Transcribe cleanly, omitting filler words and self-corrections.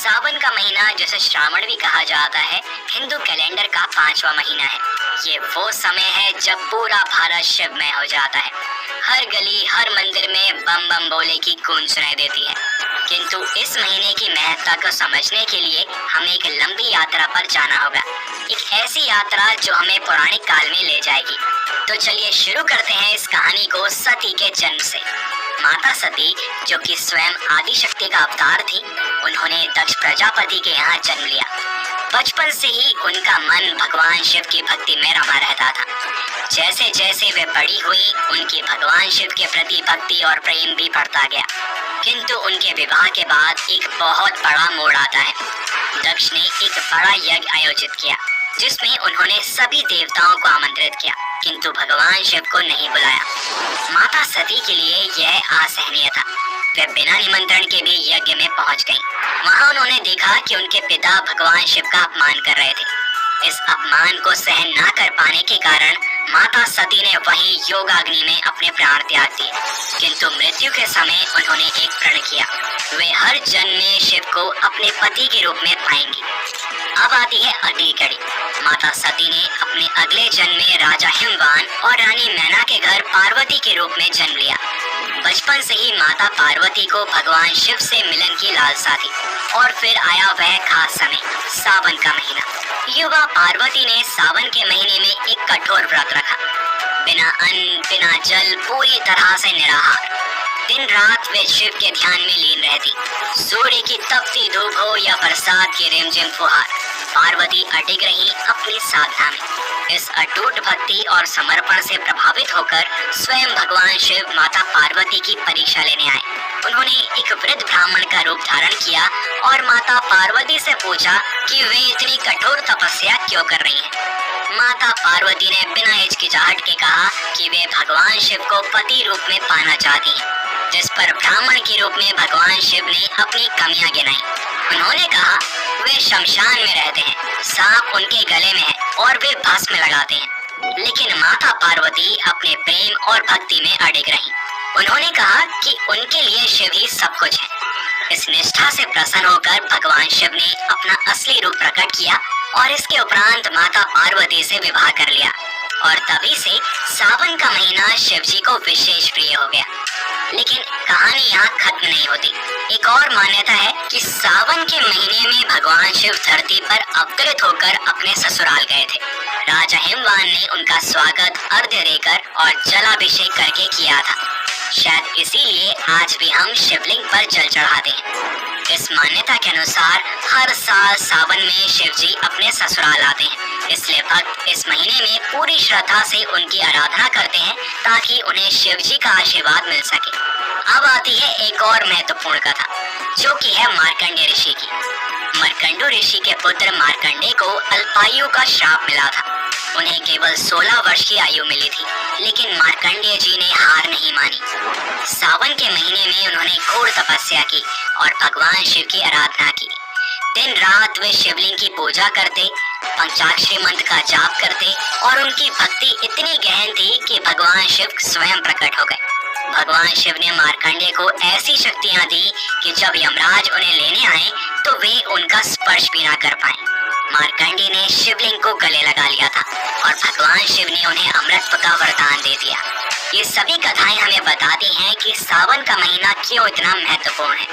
सावन का महीना जिसे श्रावण भी कहा जाता है, हिंदू कैलेंडर का 5वां महीना है। ये वो समय है जब पूरा भारत शिवमय हो जाता है। हर गली, हर मंदिर में बम बम बोले की गूंज सुनाई देती है। किंतु इस महीने की महत्ता को समझने के लिए हमें एक लंबी यात्रा पर जाना होगा। एक ऐसी यात्रा जो हमें पौराणिक काल में ले जाएगी। तो चलिए शुरू करते हैं इस कहानी को सती के जन्म से। माता सती, जो कि स्वयं आदि शक्ति का अवतार थी, उन्होंने दक्ष प्रजापति के यहाँ जन्म लिया। बचपन से ही उनका मन भगवान शिव की भक्ति में रमा रहता था। जैसे जैसे वे बड़ी हुई, उनकी भगवान शिव के प्रति भक्ति और प्रेम भी बढ़ता गया। किंतु उनके विवाह के बाद एक बहुत बड़ा मोड़ आता है। दक्ष ने एक बड़ा यज्ञ आयोजित किया, जिसमें उन्होंने सभी देवताओं को आमंत्रित किया, किंतु भगवान शिव को नहीं बुलाया। माता सती के लिए यह असहनीय था। वे बिना निमंत्रण के भी यज्ञ में पहुंच गईं। वहां उन्होंने देखा कि उनके पिता भगवान शिव का अपमान कर रहे थे। इस अपमान को सहन न कर पाने के कारण माता सती ने वही योगाग्नि में अपने प्राण त्याग दिए। किंतु मृत्यु के समय उन्होंने एक प्रण किया, वे हर जन्म में शिव को अपने पति के रूप में पाएंगी। अब आती है अगली कड़ी। माता सती ने अपने अगले जन्म में राजा हिमवान और रानी मैना के घर पार्वती के रूप में जन्म लिया। बचपन से ही माता पार्वती को भगवान शिव से मिलन की लालसा थी। और फिर आया वह खास समय, सावन का महीना। युवा पार्वती ने सावन के महीने में एक कठोर व्रत रखा। बिना अन्न, बिना जल, पूरी तरह से निराहार। दिन रात वे शिव के ध्यान में लीन रहती। सूर्य की तपती धूप हो या बरसात की रिमझिम फुहार, पार्वती अडिग रही अपनी साधना में। इस अटूट भक्ति और समर्पण से प्रभावित होकर स्वयं भगवान शिव माता पार्वती की परीक्षा लेने आए। उन्होंने एक वृद्ध ब्राह्मण का रूप धारण किया और माता पार्वती से पूछा कि वे इतनी कठोर तपस्या क्यों कर रही हैं। माता पार्वती ने बिना हिचकिचाहट के कहा कि वे भगवान शिव को पति रूप में पाना चाहती हैं। जिस पर ब्राह्मण के रूप में भगवान शिव ने अपनी कमियां गिनाई। उन्होंने कहा, वे शमशान में रहते हैं, सांप उनके गले में है और वे भस्म लगाते हैं। लेकिन माता पार्वती अपने प्रेम और भक्ति में अडिग रहीं। उन्होंने कहा कि उनके लिए शिव ही सब कुछ है। इस निष्ठा से प्रसन्न होकर भगवान शिव ने अपना असली रूप प्रकट किया और इसके उपरांत माता पार्वती से विवाह कर लिया। और तभी से सावन का महीना शिव जी को विशेष प्रिय हो गया। लेकिन कहानी यहाँ खत्म नहीं होती। एक और मान्यता है कि सावन के महीने में भगवान शिव धरती पर अवतरित होकर अपने ससुराल गए थे। राजा हिमवान ने उनका स्वागत अर्घ्य देकर और जलाभिषेक करके किया था। शायद इसीलिए आज भी हम शिवलिंग पर जल चढ़ाते हैं। इस मान्यता के अनुसार हर साल सावन में शिव जी अपने ससुराल आते हैं, इसलिए भक्त इस महीने में पूरी श्रद्धा से उनकी आराधना करते हैं ताकि उन्हें शिव जी का आशीर्वाद मिल सके। अब आती है एक और महत्वपूर्ण कथा, जो कि है मार्कंडेय ऋषि की। मार्कंडू ऋषि के पुत्र मार्कंडेय को अल्पायु का श्राप मिला था। उन्हें केवल 16 वर्ष की आयु मिली थी, लेकिन मार्कंडेय जी ने हार नहीं मानी। सावन के महीने में उन्होंने घोर तपस्या की और भगवान शिव की आराधना की। दिन रात वे शिवलिंग की पूजा करते, पंचाक्षरी मंत्र का जाप करते और उनकी भक्ति इतनी गहन थी कि भगवान शिव स्वयं प्रकट हो गए। भगवान शिव ने मार्कंडेय को ऐसी शक्तियां दी कि जब यमराज उन्हें लेने आए तो वे उनका स्पर्श भी ना कर पाए। मार्कंडेय ने शिवलिंग को गले लगा लिया था और भगवान शिव ने उन्हें अमृत का वरदान दे दिया। ये सभी कथाएं हमें बताती हैं कि सावन का महीना क्यों इतना महत्वपूर्ण है।